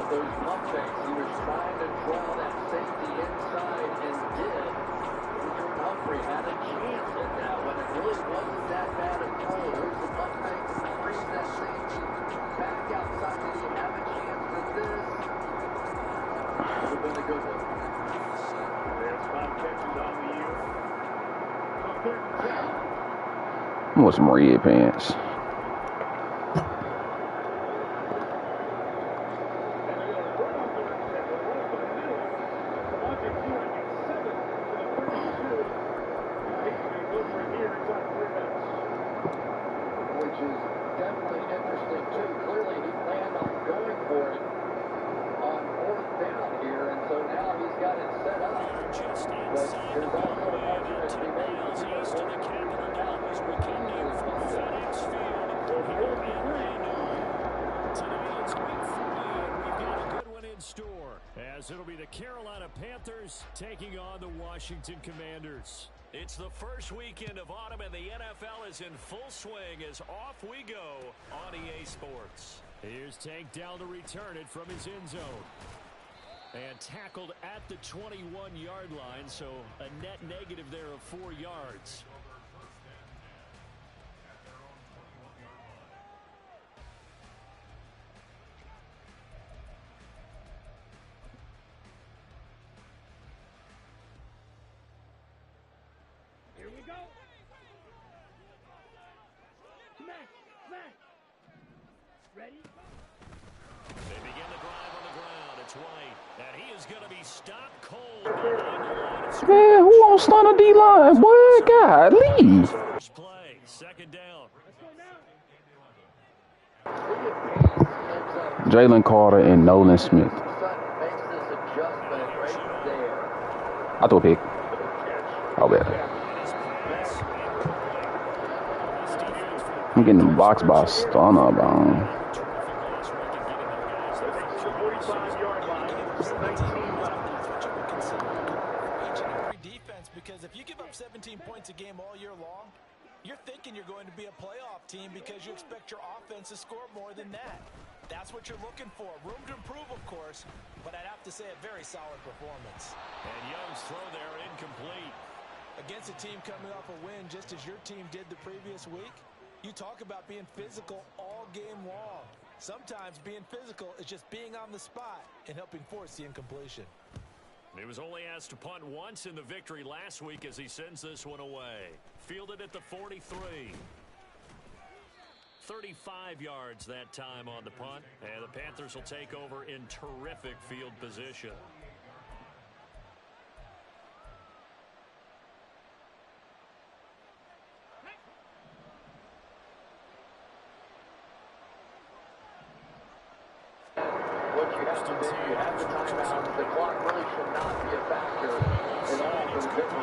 those pump fakes. He was trying to draw that safety inside and did. Jordan Humphrey had a chance at that when it really wasn't that bad a throw. There's the pump fake, frees that safety back outside. Did he have a chance at this? Would have been a good one. There's 5 catches on the year. I want some red pants. As it'll be the Carolina Panthers taking on the Washington Commanders. It's the first weekend of autumn, and the NFL is in full swing as off we go on EA Sports. Here's Tank down to return it from his end zone. And tackled at the 21-yard line, so a net negative there of 4 yards. Ready? They begin the drive on the ground. It's White, and he is going to be stopped cold behind the line of scrimmage. Man, who won't stun a D-line? Boy, God, leave. First play, second down. Jalen Carter and Nolan Smith. I threw a pick. Oh, bad. I'm getting the box by stunner, bro. Because if you give up 17 points a game all year long, you're thinking you're going to be a playoff team because you expect your offense to score more than that. That's what you're looking for. Room to improve, of course, but I'd have to say a very solid performance. And Young's throw there incomplete. Against a team coming off a win just as your team did the previous week, you talk about being physical all game long. Sometimes being physical is just being on the spot and helping force the incompletion. He was only asked to punt once in the victory last week as he sends this one away. Fielded at the 43. 35 yards that time on the punt, and the Panthers will take over in terrific field position.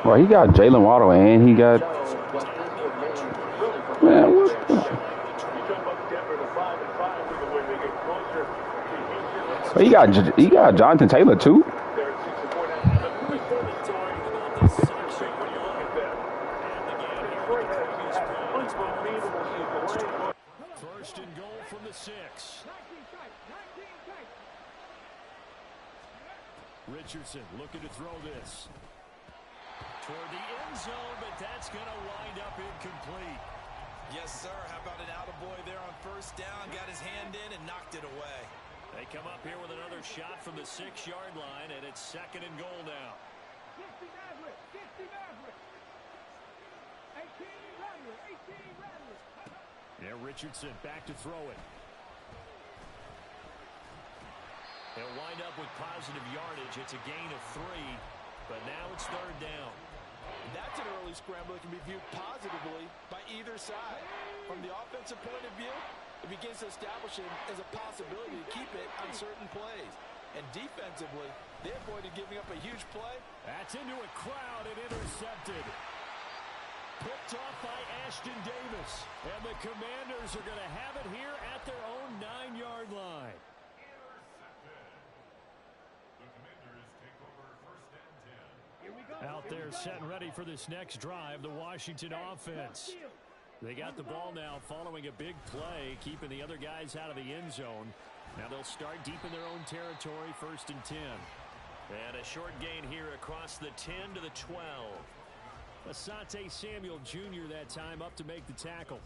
Well, he got Jalen Waddle and he got. Man, what the? Well, he got Jonathan Taylor too. First and goal from the 6. Richardson looking to throw this toward the end zone, but that's going to wind up incomplete. Yes, sir. How about an attaboy there on first down? Got his hand in and knocked it away. They come up here with another shot from the 6-yard line, and it's second and goal now. 50 Maverick, 50 Maverick. 18 Maverick, 18 Maverick. Yeah, Richardson back to throw it. He'll wind up with positive yardage. It's a gain of 3, but now it's third down. That's an early scramble that can be viewed positively by either side. From the offensive point of view, it begins to establish it as a possibility to keep it on certain plays. And defensively, they avoided giving up a huge play. That's into a crowd and intercepted. Picked off by Ashton Davis. And the Commanders are going to have it here at their own 9-yard line. Out there set and ready for this next drive, the Washington offense. They got the ball now following a big play, keeping the other guys out of the end zone. Now they'll start deep in their own territory, 1st and 10. And a short gain here across the 10 to the 12. Asante Samuel Jr. that time up to make the tackle.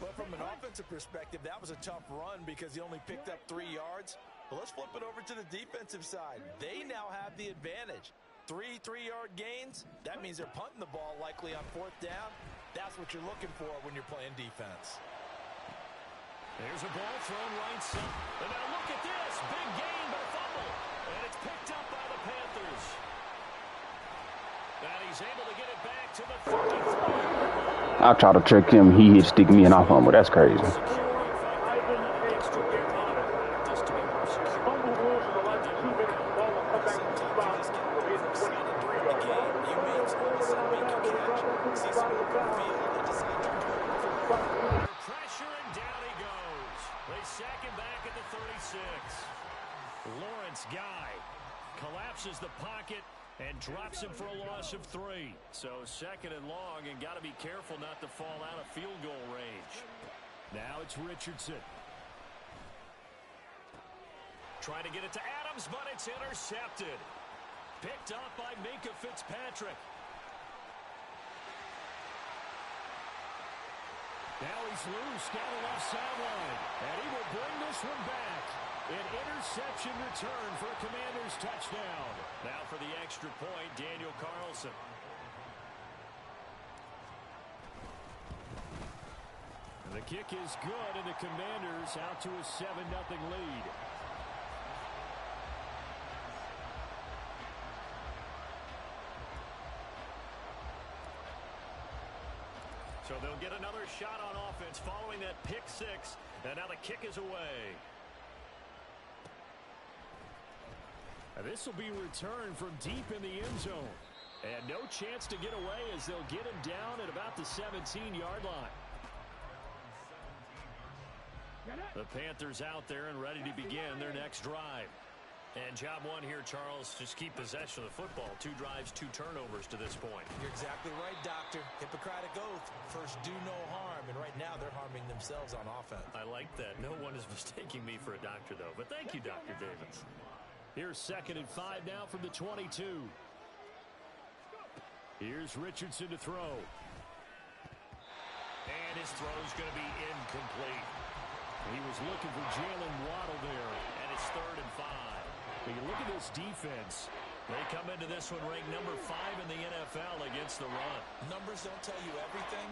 But from an offensive perspective, that was a tough run because he only picked up 3 yards. But let's flip it over to the defensive side. They now have the advantage. 3 3-yard gains, that means they're punting the ball likely on 4th down. That's what you're looking for when you're playing defense. There's a ball thrown right side. And now look at this. Big gain but fumble. And it's picked up by the Panthers. And he's able to get it back to the 33. I'll try to trick him. He stick me and I fumble. That's crazy. Collapses the pocket and drops him for a loss of 3. So 2nd and long, and got to be careful not to fall out of field goal range. Now it's Richardson. Trying to get it to Adams, but it's intercepted. Picked up by Minkah Fitzpatrick. Now he's loose down the left sideline, and he will bring this one back. An interception return for a Commanders touchdown. Now for the extra point, Daniel Carlson. The kick is good, and the Commanders out to a 7-0 lead. So they'll get another shot on offense following that pick 6, and now the kick is away. This will be returned from deep in the end zone. And no chance to get away as they'll get him down at about the 17-yard line. The Panthers out there and ready to begin their next drive. And job one here, Charles, just keep possession of the football. 2 drives, 2 turnovers to this point. You're exactly right, Doctor. Hippocratic oath. First, do no harm. And right now, they're harming themselves on offense. I like that. No one is mistaking me for a doctor, though. But thank you, Dr. Davis. Here's 2nd and 5 now from the 22. Here's Richardson to throw. And his throw's going to be incomplete. He was looking for Jalen Waddle there. And it's 3rd and 5. But you look at this defense. They come into this one ranked number 5 in the NFL against the run. Numbers don't tell you everything,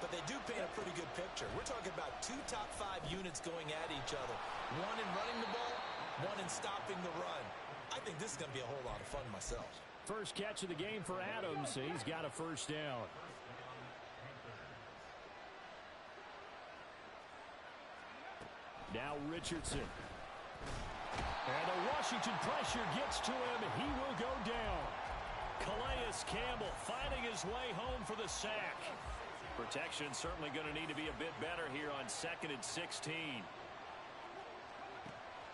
but they do paint a pretty good picture. We're talking about 2 top 5 units going at each other. One in running the ball, one in stopping the run. I think this is going to be a whole lot of fun myself. First catch of the game for Adams. He's got a 1st down. Now Richardson. And the Washington pressure gets to him. He will go down. Calais Campbell fighting his way home for the sack. Protection certainly going to need to be a bit better here on 2nd and 16.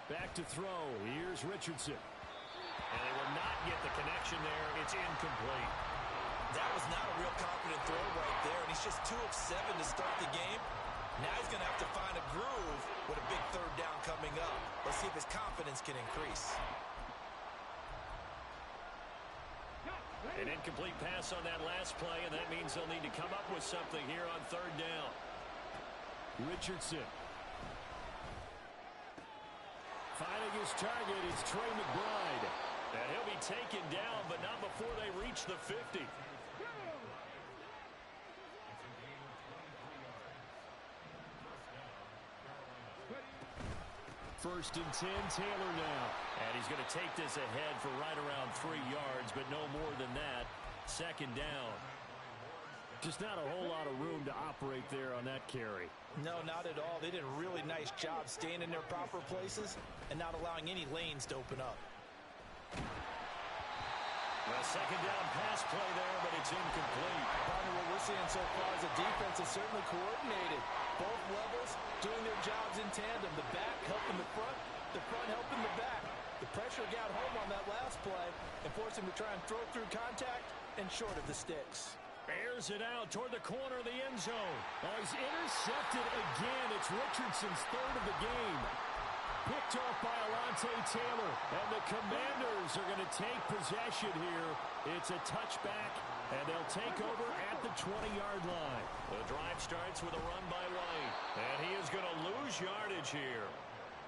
Back to throw. Here's Richardson. And they will not get the connection there. It's incomplete. That was not a real confident throw right there, and he's just 2 of 7 to start the game. Now he's going to have to find a groove with a big 3rd down coming up. Let's see if his confidence can increase. An incomplete pass on that last play, and that means they'll need to come up with something here on 3rd down. Richardson. Finding his target, it's Trey McBride. And he'll be taken down, but not before they reach the 50. First and 10, Taylor now. And he's going to take this ahead for right around 3 yards, but no more than that. 2nd down. Just not a whole lot of room to operate there on that carry. No, not at all. They did a really nice job staying in their proper places and not allowing any lanes to open up. A 2nd down pass play there, but it's incomplete. Partner, what we're seeing so far is the defense is certainly coordinated. Both levels doing their jobs in tandem. The back helping the front helping the back. The pressure got home on that last play and forced him to try and throw through contact and short of the sticks. Airs it out toward the corner of the end zone. Oh, he's intercepted again. It's Richardson's 3rd of the game. Picked off by Alontae Taylor. And the Commanders are going to take possession here. It's a touchback, and they'll take over at the 20-yard line. The drive starts with a run by White. And he is going to lose yardage here.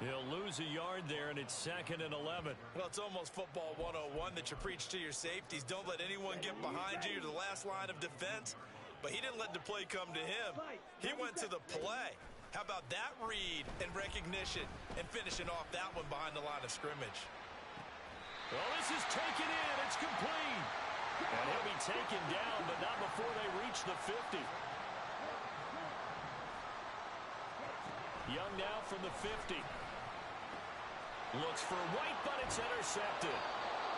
He'll lose a yard there, and it's 2nd and 11. Well, it's almost football 101 that you preach to your safeties. Don't let anyone get behind you. You're the last line of defense. But he didn't let the play come to him. He went to the play. How about that read and recognition and finishing off that one behind the line of scrimmage? Well, this is taken in. It's complete. And he'll be taken down, but not before they reach the 50. Young now from the 50. Looks for White, but it's intercepted.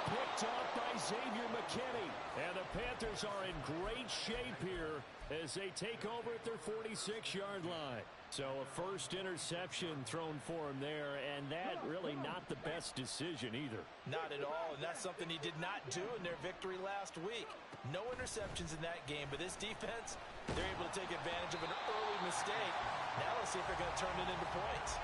Picked off by Xavier McKinney. And the Panthers are in great shape here as they take over at their 46-yard line. So a first interception thrown for him there, and that really not the best decision either. Not at all, and that's something he did not do in their victory last week. No interceptions in that game, but this defense, they're able to take advantage of an early mistake. Now let's see if they're going to turn it into points.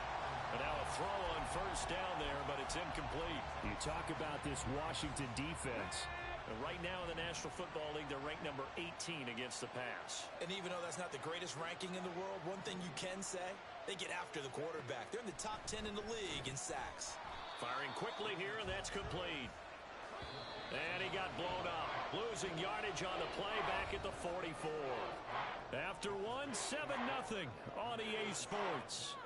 And now a throw on first down there, but it's incomplete. You talk about this Washington defense. And right now in the National Football League, they're ranked number 18 against the pass. And even though that's not the greatest ranking in the world, one thing you can say, they get after the quarterback. They're in the top 10 in the league in sacks. Firing quickly here, and that's complete. And he got blown up. Losing yardage on the play back at the 44. After one, 7-0 on EA Sports.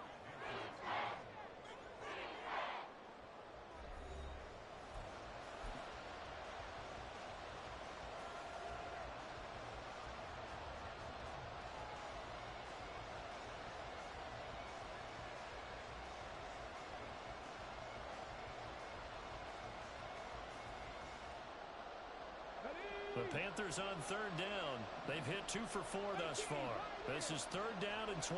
The Panthers on 3rd down. They've hit 2 for 4 thus far. This is 3rd down and 12.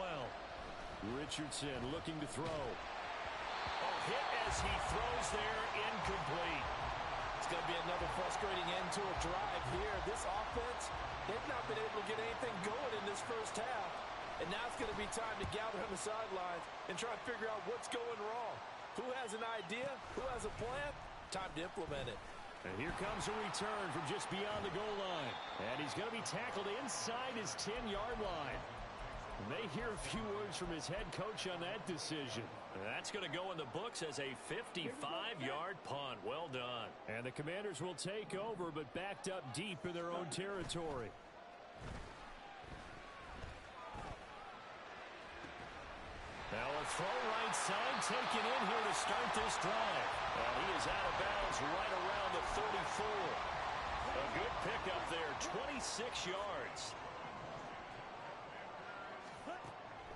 Richardson looking to throw. Oh, hit as he throws there, incomplete. It's going to be another frustrating end to a drive here. This offense, they've not been able to get anything going in this first half. And now it's going to be time to gather on the sidelines and try to figure out what's going wrong. Who has an idea? Who has a plan? Time to implement it. And here comes a return from just beyond the goal line. And he's going to be tackled inside his 10-yard line. May hear a few words from his head coach on that decision. That's going to go in the books as a 55-yard punt. Well done. And the Commanders will take over, but backed up deep in their own territory. Now a throw right side taken in here to start this drive. And he is out of bounds right around the 34. A good pickup there, 26 yards.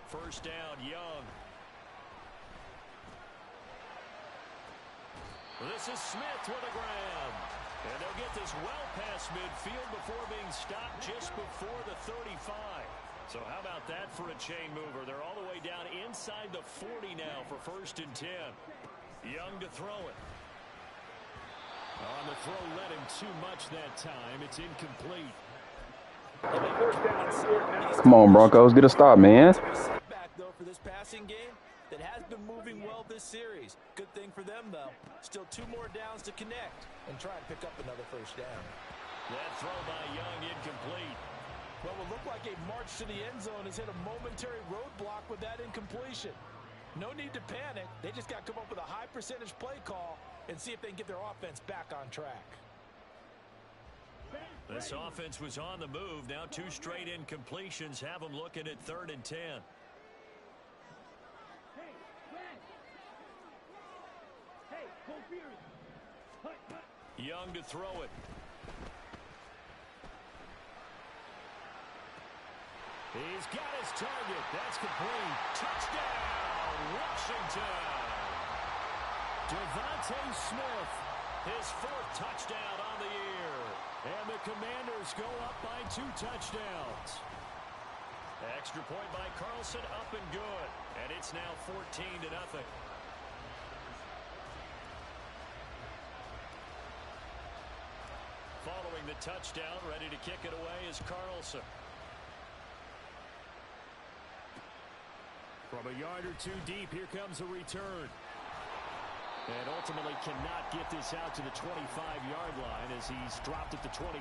First down, Young. This is Smith with a grab. And they'll get this well past midfield before being stopped just before the 35. So how about that for a chain mover? They're all the way down inside the 40 now for 1st and 10. Young to throw it. On the throw, led him too much that time. It's incomplete. Come on, Broncos. Get a stop, man. Back, though, for this passing game that has been moving well this series. Good thing for them, though. Still 2 more downs to connect and try and pick up another first down. That throw by Young incomplete. Well, it looked like a march to the end zone has hit a momentary roadblock with that incompletion. No need to panic. They just got to come up with a high percentage play call and see if they can get their offense back on track. This offense was on the move. Now 2 straight incompletions have them looking at 3rd and 10. Young to throw it. He's got his target. That's complete. Touchdown, Washington. Devontae Smith. His 4th touchdown on the year. And the Commanders go up by 2 touchdowns. Extra point by Carlson, up and good. And it's now 14-0. Following the touchdown, ready to kick it away is Carlson. From a yard or 2 deep, here comes a return. And ultimately cannot get this out to the 25-yard line as he's dropped at the 23.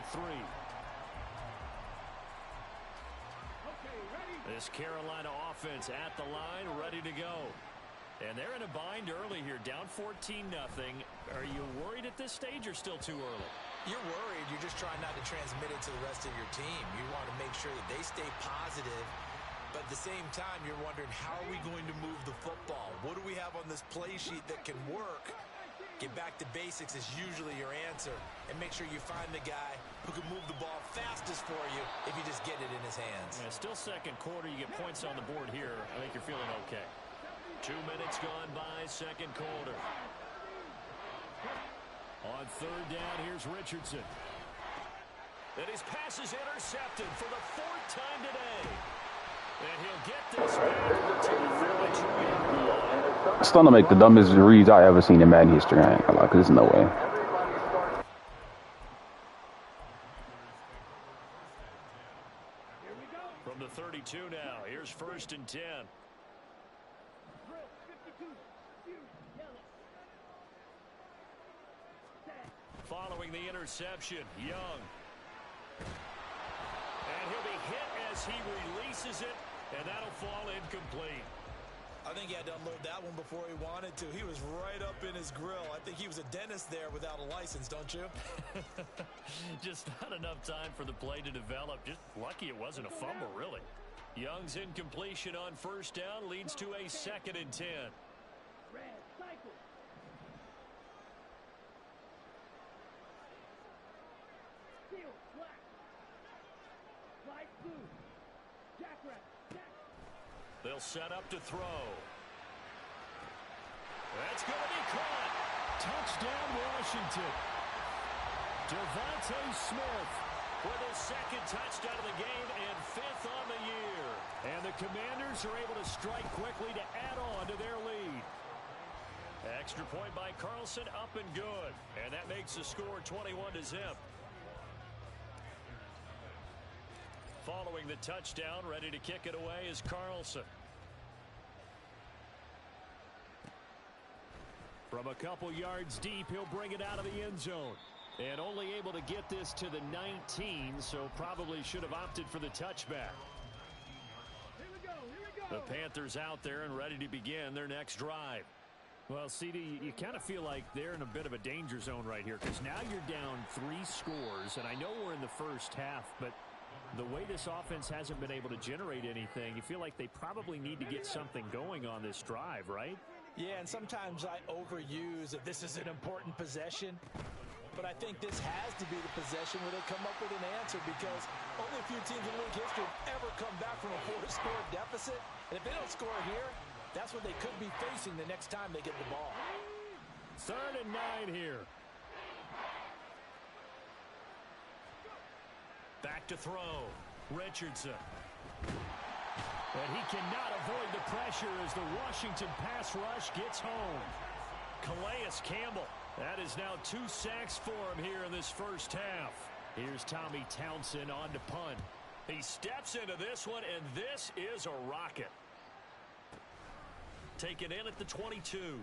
This Carolina offense at the line, ready to go. And they're in a bind early here, down 14-0. Are you worried at this stage or still too early? You're worried. You're just trying not to transmit it to the rest of your team. You want to make sure that they stay positive. But at the same time, you're wondering, how are we going to move the football? What do we have on this play sheet that can work? Get back to basics is usually your answer. And make sure you find the guy who can move the ball fastest for you if you just get it in his hands. Yeah, still second quarter. You get points on the board here. I think you're feeling okay. 2 minutes gone by, second quarter. On third down, here's Richardson. And his pass is intercepted for the 4th time today. And he'll get this back to the Still to make the dumbest reads I ever seen in Madden history. I ain't gonna lie, because there's no way. From the 32 now, here's 1st and 10. Following the interception, Young. And he'll be hit as he releases it, and that'll fall incomplete. I think he had to unload that one before he wanted to. He was right up in his grill. I think he was a dentist there without a license, don't you? Just not enough time for the play to develop. Just lucky it wasn't a fumble, really. Young's incompletion on 1st down leads to a 2nd and 10. They'll set up to throw. That's going to be caught. Touchdown, Washington. Devontae Smith with his 2nd touchdown of the game and 5th on the year. And the Commanders are able to strike quickly to add on to their lead. Extra point by Carlson, up and good. And that makes the score 21-0. Following the touchdown, ready to kick it away is Carlson. From a couple yards deep, he'll bring it out of the end zone. And only able to get this to the 19, so probably should have opted for the touchback. Here we go. The Panthers out there and ready to begin their next drive. Well, CD, you kind of feel like they're in a bit of a danger zone right here, because now you're down 3 scores, and I know we're in the first half, but the way this offense hasn't been able to generate anything, you feel like they probably need to get something going on this drive, right? Yeah, and sometimes I overuse that this is an important possession. But I think this has to be the possession where they come up with an answer, because only a few teams in league history have ever come back from a 4-score deficit. And if they don't score here, that's what they could be facing the next time they get the ball. 3rd and 9 here. Back to throw. Richardson. And he cannot avoid the pressure as the Washington pass rush gets home. Calais Campbell. That is now 2 sacks for him here in this first half. Here's Tommy Townsend on to punt. He steps into this one, and this is a rocket. Taken in at the 22.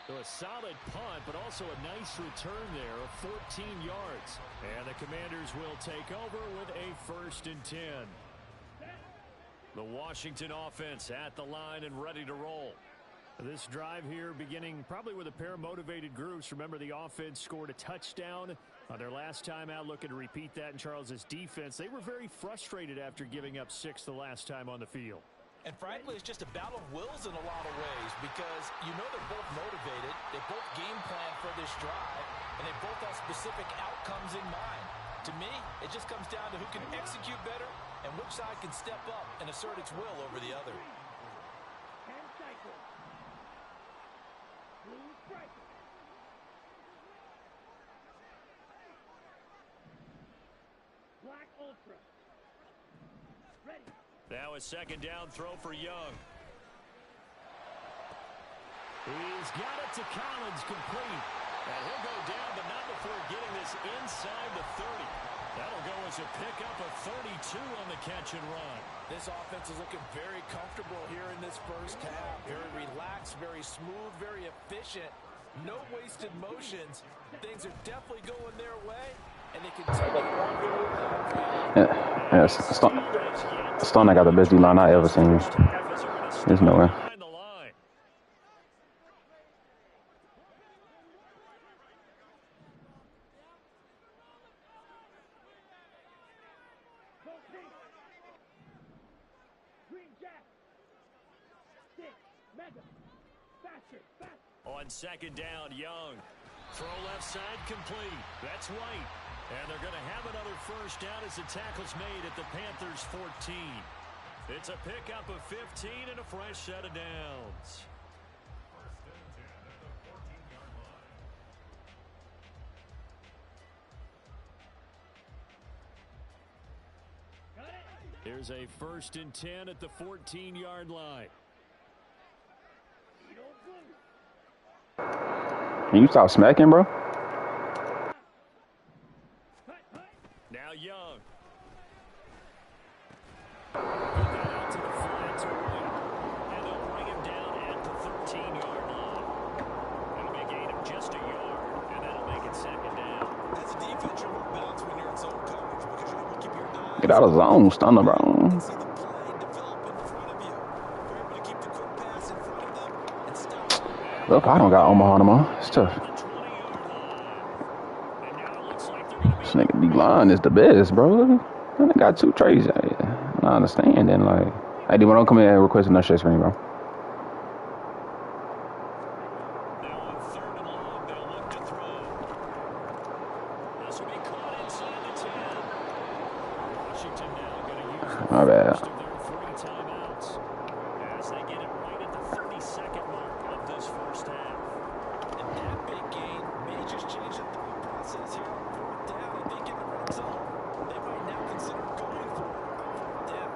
So a solid punt, but also a nice return there of 14 yards. And the Commanders will take over with a 1st and 10. The Washington offense at the line and ready to roll. This drive here beginning probably with a pair of motivated groups. Remember, the offense scored a touchdown on their last time out, looking to repeat that in Charles's defense. They were very frustrated after giving up 6 the last time on the field. And frankly, it's just a battle of wills in a lot of ways, because you know they're both motivated, they both game plan for this drive, and they both have specific outcomes in mind. To me, it just comes down to who can execute better and which side can step up and assert its will over the other. Black Ultra. Ready. Now a 2nd down throw for Young. He's got it to Collins, complete. And he'll go down, but not before getting this inside the 30. That'll go as a pickup of 32 on the catch and run. This offense is looking very comfortable here in this first half. Very relaxed, very smooth, very efficient. No wasted motions. Things are definitely going their way, and they continue. Stone got the best D-line I ever seen. There's no way. On second down, Young. Throw left side complete. That's White. And they're going to have another first down as the tackle's made at the Panthers' 14. It's a pickup of 15 and a fresh set of downs. Here's a 1st and 10 at the 14-yard line. Can you stop smacking, bro? Now Young. Put that out to the flat to White. And they'll bring him down at the 13-yard line. That'll be a gain of just a yard, and that'll make it second down. As a defense, you're more balanced when you're in zone coverage because you're able to keep your eyes. Get out of zone, Stunner, bro. See the play develop in front of you. You're able to keep the quick pass in front of them and stop. Look, I don't got Omaha no more. It's tough. This nigga D-line is the best, bro. I got 2 trades. I understand. And like, hey, D, don't come in and request another share screen, bro. Now on 3rd and long, they'll look to throw. This will be caught inside the 10. Washington now going to use the My bad. first of their 3 timeouts as they get it right at the 32nd mark of this first half. And that big gain may just change the thought process here on 4th down. I think in the red zone, they might now consider going for it on 4th down.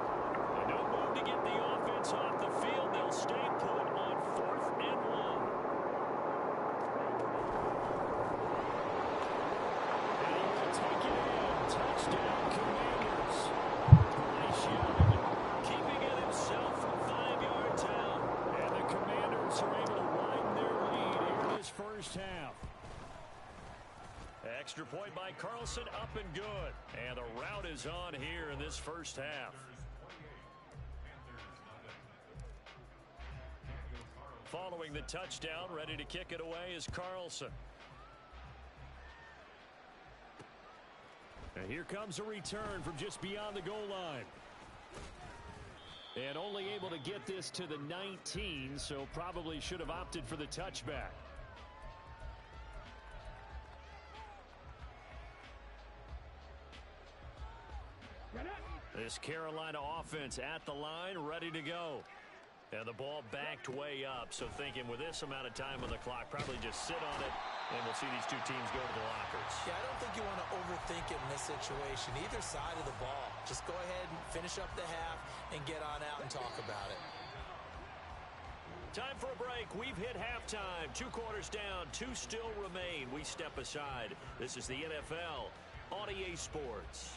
And no move to get the offense off the field. They'll stay put on 4th and 1. Able to take it in. Touchdown, Commanders. Bryce Young keeping it himself from 5 yards out. And the Commanders are able to widen their lead here in this first half. Extra point by Carlson, up and good. And the route is on here in this first half. Following the touchdown, ready to kick it away is Carlson. And here comes a return from just beyond the goal line. And only able to get this to the 19, so probably should have opted for the touchback. This Carolina offense at the line, ready to go. And the ball backed way up, so thinking with this amount of time on the clock, probably just sit on it, and we'll see these two teams go to the lockers. Yeah, I don't think you want to overthink it in this situation. Either side of the ball. Just go ahead and finish up the half and get on out and talk about it. Time for a break. We've hit halftime. 2 quarters down, 2 still remain. We step aside. This is the NFL on EA Sports.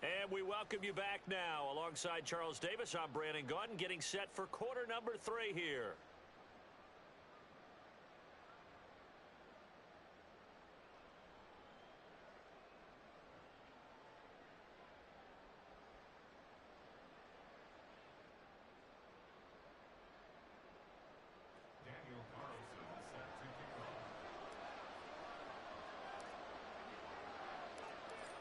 And we welcome you back now. Alongside Charles Davis, I'm Brandon Gaudin, getting set for quarter number 3 here.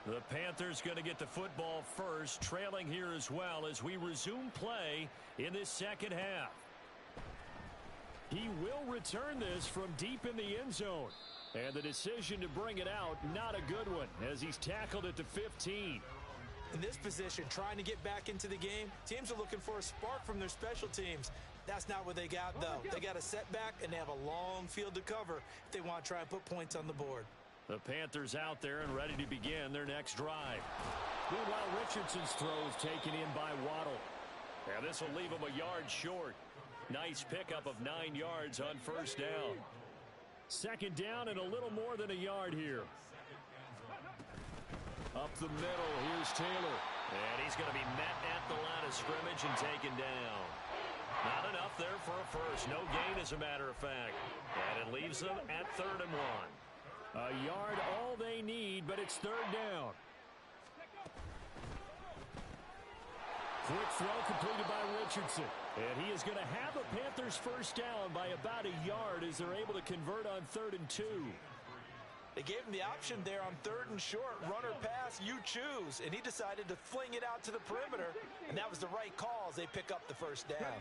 The Panthers going to get the football first, trailing here as well as we resume play in this second half. He will return this from deep in the end zone. And the decision to bring it out, not a good one, as he's tackled it to 15. In this position, trying to get back into the game, teams are looking for a spark from their special teams. That's not what they got, though. They got a setback, and they have a long field to cover if they want to try and put points on the board. The Panthers out there and ready to begin their next drive. Meanwhile, Richardson's throw is taken in by Waddle. And this will leave him a yard short. Nice pickup of 9 yards on first down. Second down and a little more than a yard here. Up the middle, here's Taylor. And he's going to be met at the line of scrimmage and taken down. Not enough there for a first. No gain, as a matter of fact. And it leaves them at 3rd and 1. A yard all they need, but it's 3rd down. Quick throw completed by Richardson. And he is going to have the Panthers first down by about a yard as they're able to convert on 3rd and 2. They gave him the option there on 3rd and short. Run or pass, you choose. And he decided to fling it out to the perimeter. And that was the right call as they pick up the first down.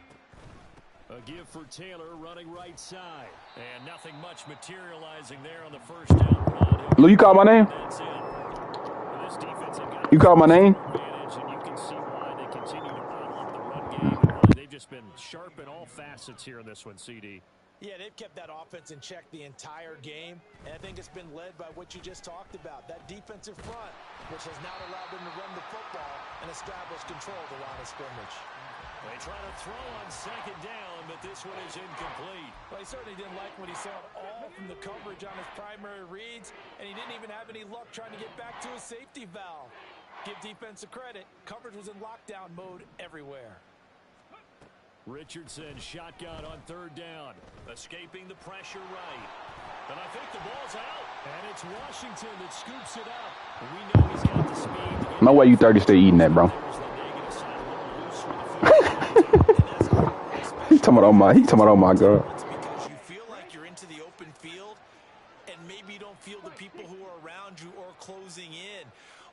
A give for Taylor running right side. And nothing much materializing there on the first down punt. Lou, you called my name? That's it. This defense had got You called my name? advantage, and you can see why they continue to bottle up the run game. They've just been sharp in all facets here in this one, CD. Yeah, they've kept that offense in check the entire game, and I think it's been led by what you just talked about, that defensive front, which has not allowed them to run the football and establish control of the line of scrimmage. They try to throw on second down, but this one is incomplete. Well, he certainly didn't like what he saw at all from the coverage on his primary reads, and he didn't even have any luck trying to get back to his safety valve. Give defensive credit. Coverage was in lockdown mode everywhere. Richardson shotgun on 3rd down. Escaping the pressure right. And I think the ball's out. And it's Washington that scoops it up. And we know he's got the speed. No way you 30 still eating that, bro. He talking about oh my God. It's because you feel like you're into the open field, and maybe you don't feel the people who are around you or closing in.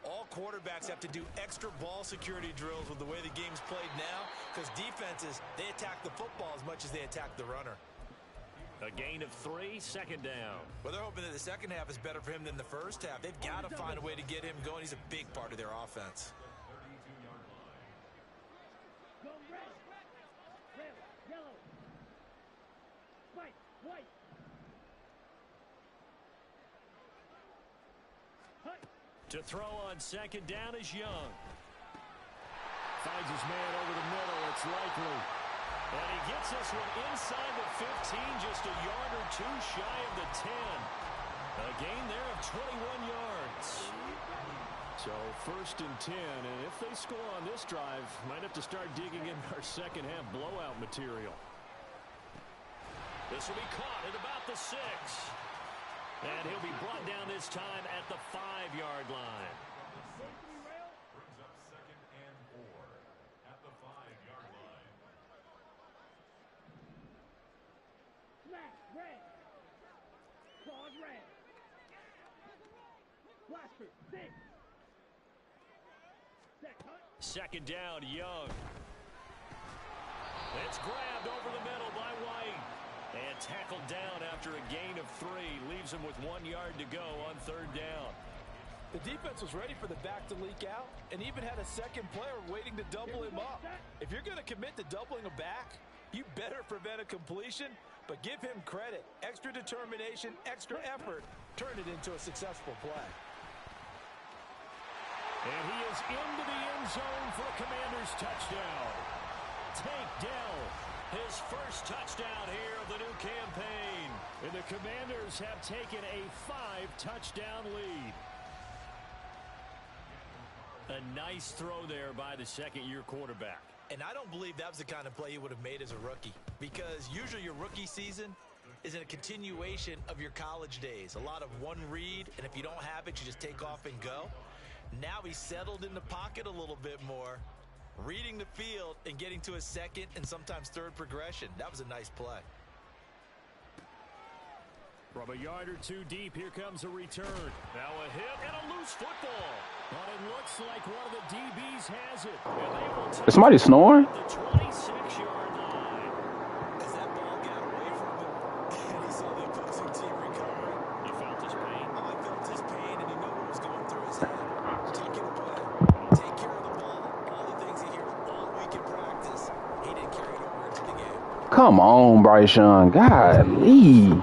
All quarterbacks have to do extra ball security drills with the way the game's played now, because defenses, they attack the football as much as they attack the runner. A gain of 3, second down. Well, they're hoping that the second half is better for him than the first half. They've got to find a way to get him going. He's a big part of their offense. Go red. Red. Yellow. White. White. Hut. To throw on second down is Young. Finds his man over the middle. It's likely. And he gets this one inside the 15, just a yard or 2 shy of the 10. A gain there of 21 yards. So 1st and 10, and if they score on this drive, might have to start digging in our second half blowout material. This will be caught at about the 6. And he'll be brought down this time at the 5-yard line. Brings up 2nd and 4 at the 5-yard line. Smack. Red. Claws red. Blaster. 6. Set. Hut. Second down, Young. It's grabbed over the middle by White. And tackled down after a gain of 3. Leaves him with 1 yard to go on 3rd down. The defense was ready for the back to leak out and even had a second player waiting to double him up. If you're going to commit to doubling a back, you better prevent a completion, but give him credit. Extra determination, extra effort. Turn it into a successful play. And he is into the end zone for a Commanders touchdown. Tank Dell, his first touchdown here of the new campaign. And the Commanders have taken a 5-touchdown lead. A nice throw there by the second-year quarterback. And I don't believe that was the kind of play he would have made as a rookie, because usually your rookie season is in a continuation of your college days. A lot of one read, and if you don't have it, you just take off and go. Now he's settled in the pocket a little bit more, reading the field and getting to a second and sometimes third progression. That was a nice play. From a yard or 2 deep, here comes a return. Now a hit and a loose football. But it looks like one of the DBs has it. And they will take Is somebody snoring? the 26-yard line. As that ball got away from him and he saw the opposing team recovering, He found Come on, Bryce Young. Golly. Not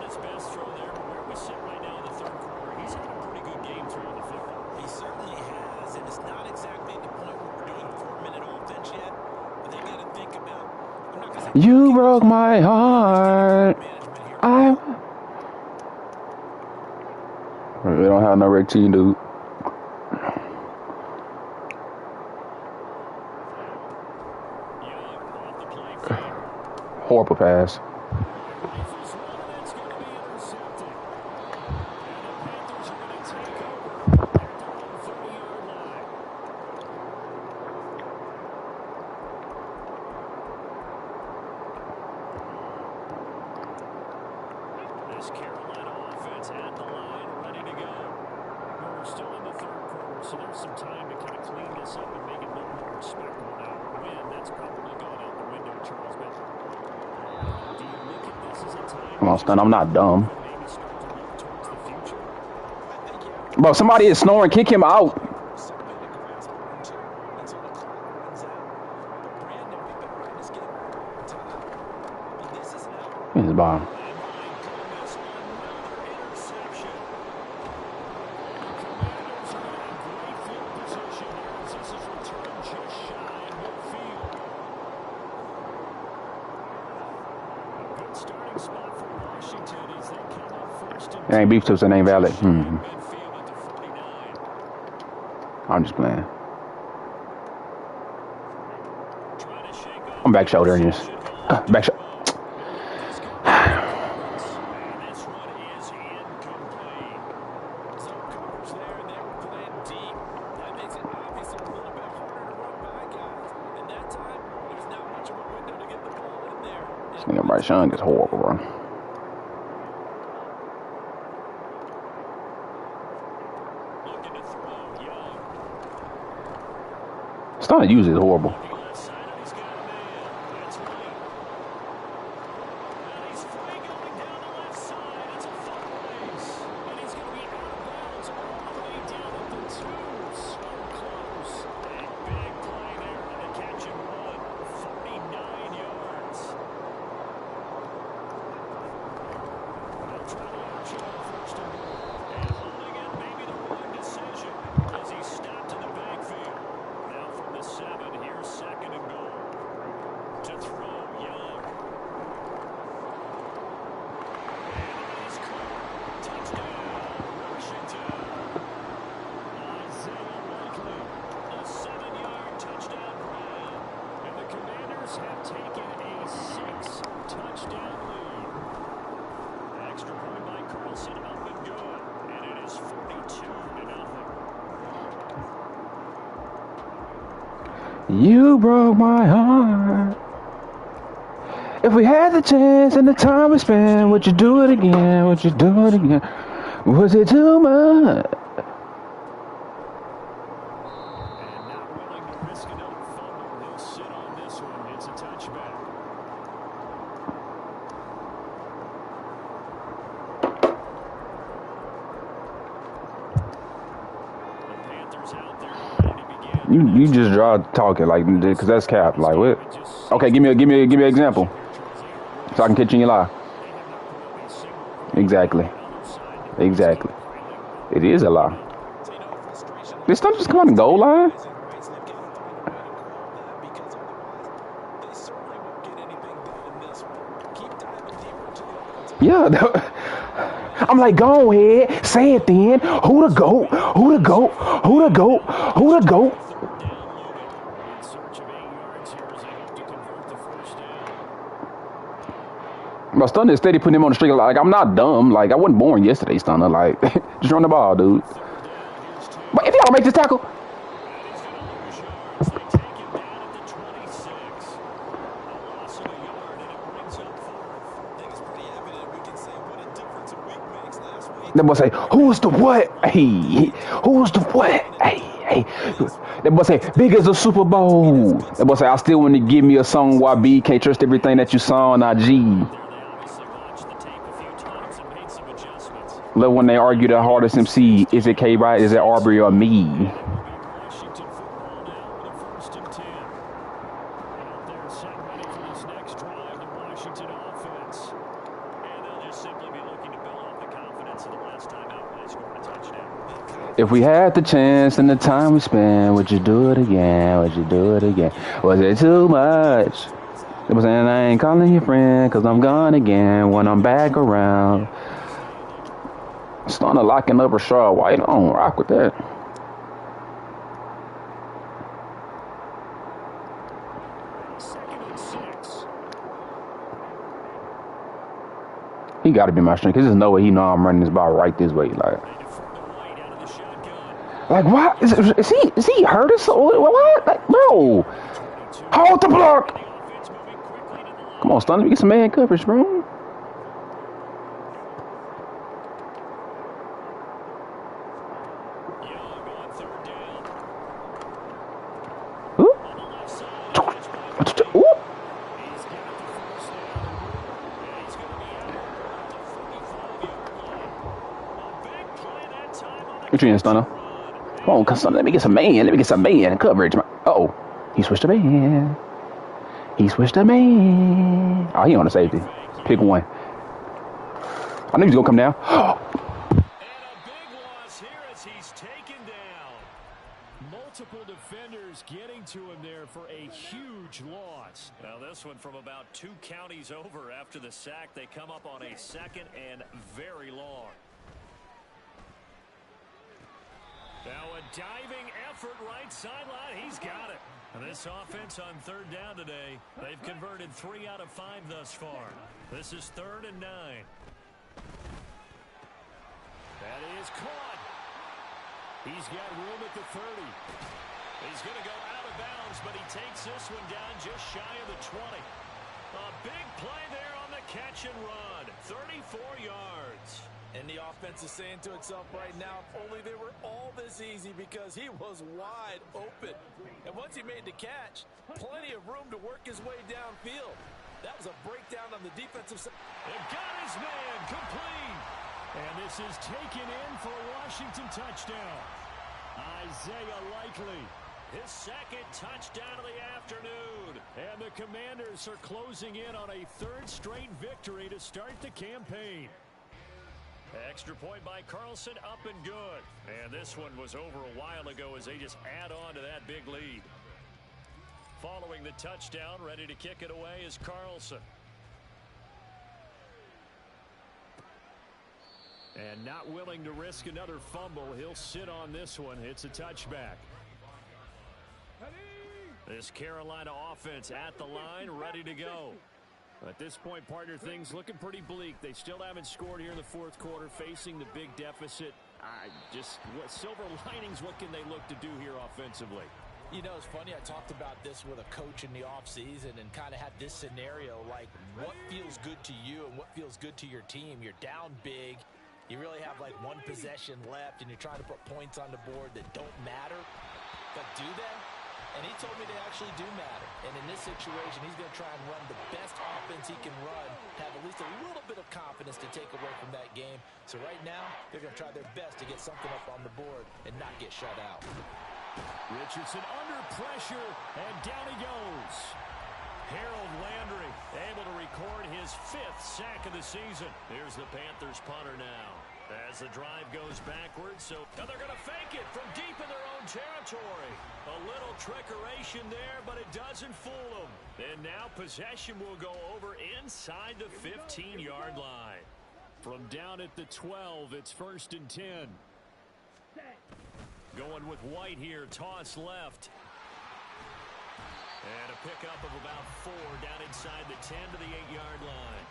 his best throw there, but where we sit right now in the third quarter, he's had a pretty good game throwing the football. He certainly has, and it's not exactly the point where we're doing 4-minute offense yet, but they got to think about. I'm not going to say You broke my heart. We don't have no red team, dude. Horrible pass. This Carolina offense at the line, ready to go. Well, we're still in the third quarter, so there's some time to kind of clean this up and make it look more respectable now. Win, that's probably gone out the window, Charles. But do you look at this as a time? Come on, Stun. I'm not dumb. Maybe start to look towards the future? Bro, somebody is snoring. Kick him out. something to grasp onto until the clock runs out. But Brandon, we've been riding this game time. And this is now. He's the bottom. It ain't beef tips, it ain't valid. I'm just playing. I'm back shouldering this. Back shoulder. This nigga Bryce Young is horrible, bro. Starting to use it is horrible. Have taken a 6-touchdown lead. Extra point by Carlson up and good, and it is 42-0. You broke my heart. If we had the chance and the time we spent, would you do it again? Would you do it again? Was it too much? You just draw talking like, cause that's cap. Like what? Okay, give me an example, so I can catch you in your lie. Exactly. It is a lie. This stuff just come on the goal line. Yeah. I'm like, go ahead, say it then. Who the goat? Who the goat? Who the goat? Who the goat? My Stunner is steady putting him on the street. Like, I'm not dumb. Like, I wasn't born yesterday, Stunner. Like, just run the ball, dude. But if y'all don't make this tackle. That boy say, who's the what? Hey, who's the what? Hey. That boy say, big as a Super Bowl. That boy say, I still want to give me a song, YB. Can't trust everything that you saw on IG. Love when they argue the hardest MC. Is it K-Ride? Is it Aubrey or me? minutes of the last time out when they scored a touchdown. If we had the chance and the time we spent, would you do it again? Would you do it again? Was it too much? It was saying I ain't calling your friend because I'm gone again when I'm back around. Starting to locking up Rashad White. I don't rock with that. Second and 6. He got to be my strength because there's no way he know I'm running this ball right this way. They defer to White out of the shotgun. Like what? Is he hurt us? What? Like, bro, hold the block. Offense moving quickly to the line. Come on, Stunner, let me get some man coverage, bro. Young on third down. Ooh. On the left side, catch by Ooh. He's got the first down. And he's going to be out at the 45-yard line. A big play that time on the What you in, Stunner? run. Come on, Stunner, let me get some man. Let me get some man coverage. Uh-oh. He switched to man. He switched to man. Oh, he on the safety. Pick one. I knew he was going to come down. And a big loss here as he's taken down. Multiple defenders getting to him there for a huge loss. Now this one from about 2 counties over after the sack. They come up on a second and very long. Now a diving effort right sideline. He's got it. This offense on third down today, they've converted 3 out of 5 thus far. This is 3rd and 9. That is caught. He's got room at the 30. He's going to go out of bounds, but he takes this one down just shy of the 20. A big play there on the catch and run. 34 yards. And the offense is saying to itself right now, if only they were all this easy, because he was wide open. And once he made the catch, plenty of room to work his way downfield. That was a breakdown on the defensive side. They've got his man complete. And this is taken in for a Washington touchdown. Isaiah Likely. His second touchdown of the afternoon. And the Commanders are closing in on a 3rd straight victory to start the campaign. Extra point by Carlson, up and good. And this one was over a while ago as they just add on to that big lead. Following the touchdown, ready to kick it away is Carlson. And not willing to risk another fumble, he'll sit on this one. It's a touchback. This Carolina offense at the line, ready to go. At this point, partner, things looking pretty bleak. They still haven't scored here in the 4th quarter, facing the big deficit. What silver linings, what can they look to do here offensively? You know, it's funny, I talked about this with a coach in the offseason and kind of had this scenario, like what feels good to you and what feels good to your team. You're down big. You really have like 1 possession left, and you're trying to put points on the board that don't matter. But do they? And he told me they actually do matter. And in this situation, he's going to try and run the best offense he can run, have at least a little bit of confidence to take away from that game. So right now, they're going to try their best to get something up on the board and not get shut out. Richardson under pressure, and down he goes. Harold Landry able to record his 5th sack of the season. Here's the Panthers punter now. As the drive goes backwards, so now they're going to fake it from deep in their own territory. A little trickeration there, but it doesn't fool them. And now possession will go over inside the 15-yard line. From down at the 12, it's 1st and 10. Going with White here, toss left. And a pickup of about 4 down inside the 10 to the 8-yard line.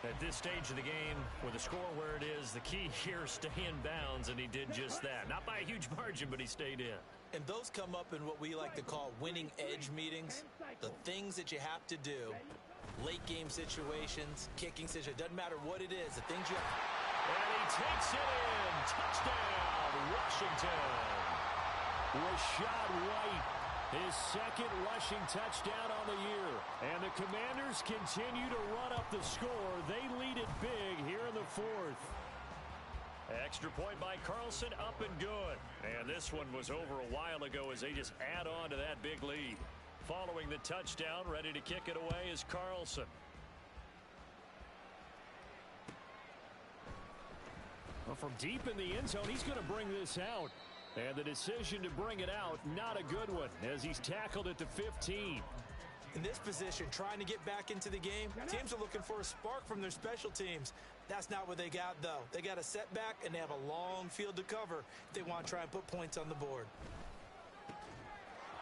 At this stage of the game, with the score where it is, the key here is stay in bounds, and he did just that. Not by a huge margin, but he stayed in. And those come up in what we like to call winning edge meetings. The things that you have to do, late game situations, kicking situations, doesn't matter what it is, the things you have. And he takes it in. Touchdown, Washington. Rashad White, his 2nd rushing touchdown on the year. And the Commanders continue to run up the score. They lead it big here in the 4th. Extra point by Carlson, up and good. And this one was over a while ago as they just add on to that big lead. Following the touchdown, ready to kick it away is Carlson. Well, from deep in the end zone, he's going to bring this out. And the decision to bring it out, not a good one, as he's tackled at the 15. In this position, trying to get back into the game, teams are looking for a spark from their special teams. That's not what they got, though. They got a setback, and they have a long field to cover if they want to try and put points on the board.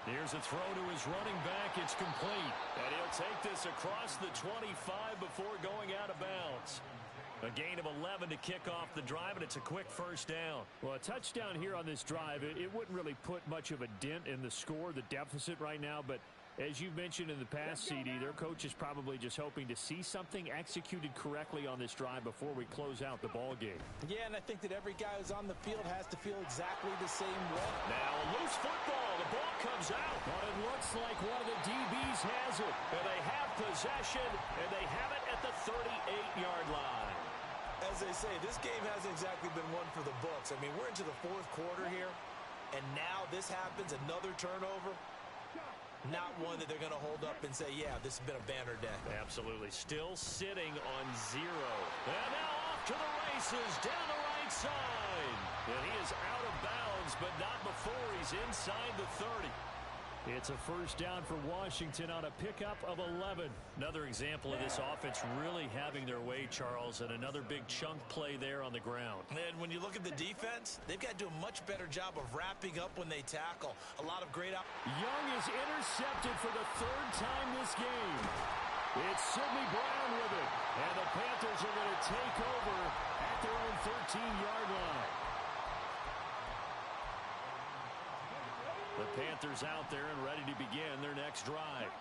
Here's a throw to his running back. It's complete. And he'll take this across the 25 before going out of bounds. A gain of 11 to kick off the drive, and it's a quick first down. Well, a touchdown here on this drive, it wouldn't really put much of a dent in the score, the deficit right now, but as you mentioned in the past, CD, their coach is probably just hoping to see something executed correctly on this drive before we close out the ball game. Yeah, and I think that every guy who's on the field has to feel exactly the same way. Now a loose football. The ball comes out. But it looks like one of the DBs has it. And they have possession, and they have it at the 38-yard line. As they say, this game hasn't exactly been one for the books. I mean, we're into the fourth quarter here, and now this happens, another turnover. Not one that they're going to hold up and say, yeah, this has been a banner day. Absolutely. Still sitting on 0. And now off to the races down the right side. And he is out of bounds, but not before he's inside the 30. It's a first down for Washington on a pickup of 11. Another example of this offense really having their way, Charles, and another big chunk play there on the ground. And when you look at the defense, they've got to do a much better job of wrapping up when they tackle. A lot of great... Young is intercepted for the third time this game. It's Sidney Brown with it. And the Panthers are going to take over at their own 13-yard line. The Panthers out there and ready to begin their next drive.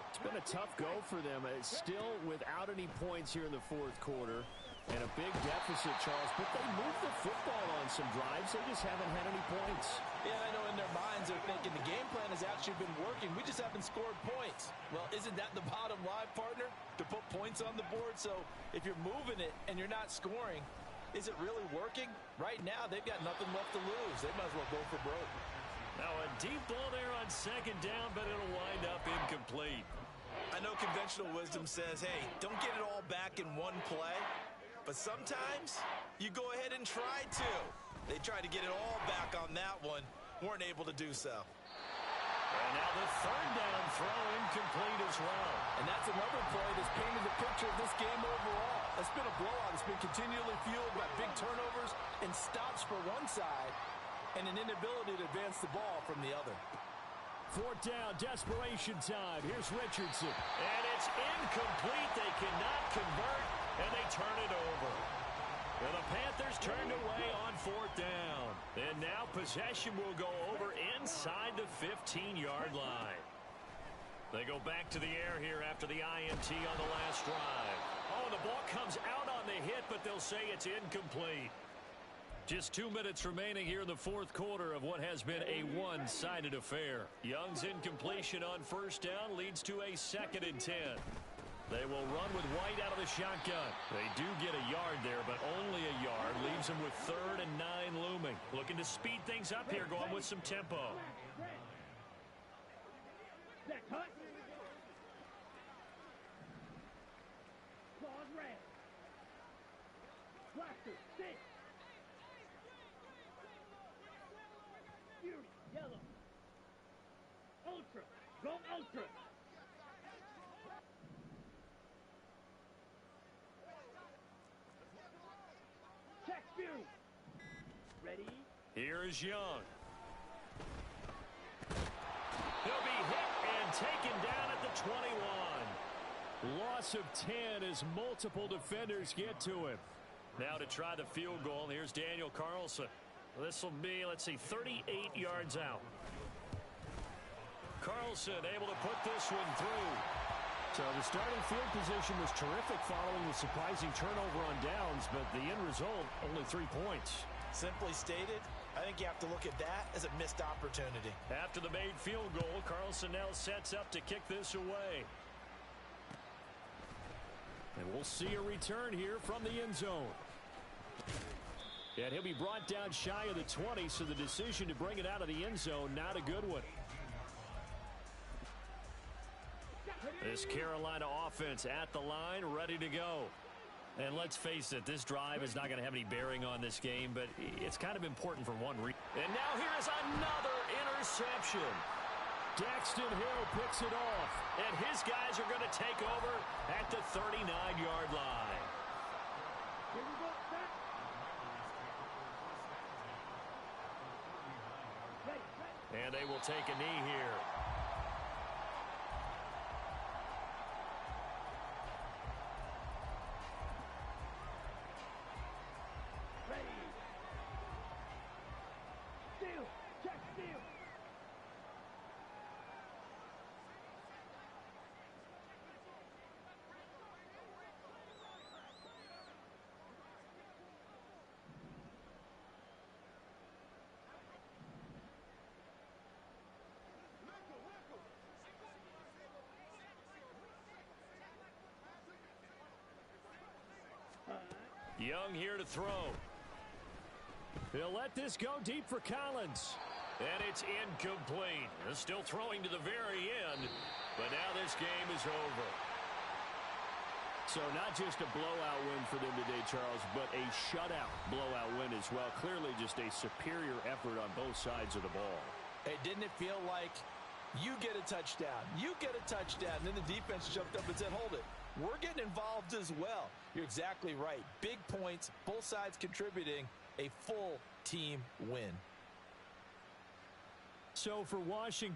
It's been a tough go for them. It's still without any points here in the fourth quarter. And a big deficit, Charles. But they moved the football on some drives. They just haven't had any points. Yeah, I know in their minds they're thinking the game plan has actually been working. We just haven't scored points. Well, isn't that the bottom line, partner? To put points on the board. So if you're moving it and you're not scoring, is it really working? Right now, they've got nothing left to lose. They might as well go for broke. Now a deep ball there on second down, but it'll wind up incomplete. I know conventional wisdom says, hey, don't get it all back in one play. But sometimes you go ahead and try to. They tried to get it all back on that one. Weren't able to do so. And now the third down throw incomplete as well. And that's another play that's painted the picture of this game overall. It's been a blowout. It's been continually fueled by big turnovers and stops for one side, and an inability to advance the ball from the other. Fourth down, desperation time. Here's Richardson. And it's incomplete. They cannot convert, and they turn it over. And the Panthers turned away on fourth down. And now possession will go over inside the 15-yard line. They go back to the air here after the INT on the last drive. Oh, the ball comes out on the hit, but they'll say it's incomplete. Just 2 minutes remaining here in the fourth quarter of what has been a one-sided affair. Young's incompletion on first down leads to a 2nd and 10. They will run with White out of the shotgun. They do get a yard there, but only a yard. Leaves them with 3rd and 9 looming. Looking to speed things up here, going with some tempo. That cut. Claws red. Blaster, sit. Fury, yellow. Ultra, go ultra. Check Fury. Ready? Here is Young. He'll be hit and taken down at the 21. Loss of 10 as multiple defenders get to him. Now to try the field goal, here's Daniel Carlson. This will be, let's see, 38 yards out. Carlson able to put this one through. So the starting field position was terrific following the surprising turnover on downs, but the end result, only 3 points. Simply stated, I think you have to look at that as a missed opportunity. After the made field goal, Carlson now sets up to kick this away. And we'll see a return here from the end zone. And he'll be brought down shy of the 20, so the decision to bring it out of the end zone, not a good one. This Carolina offense at the line, ready to go. And let's face it, this drive is not going to have any bearing on this game, but it's kind of important for one reason. And now here is another interception. Daxton Hill picks it off, and his guys are going to take over at the 39-yard line. Here we go, set. Ready. And they will take a knee here. Ready. Steal. Check steal. Young here to throw. He'll let this go deep for Collins. And it's incomplete. They're still throwing to the very end, but now this game is over. So not just a blowout win for them today, Charles, but a shutout blowout win as well. Clearly just a superior effort on both sides of the ball. Hey, didn't it feel like you get a touchdown, you get a touchdown, and then the defense jumped up and said, hold it. We're getting involved as well. You're exactly right. Big points, both sides contributing, a full team win. So for Washington,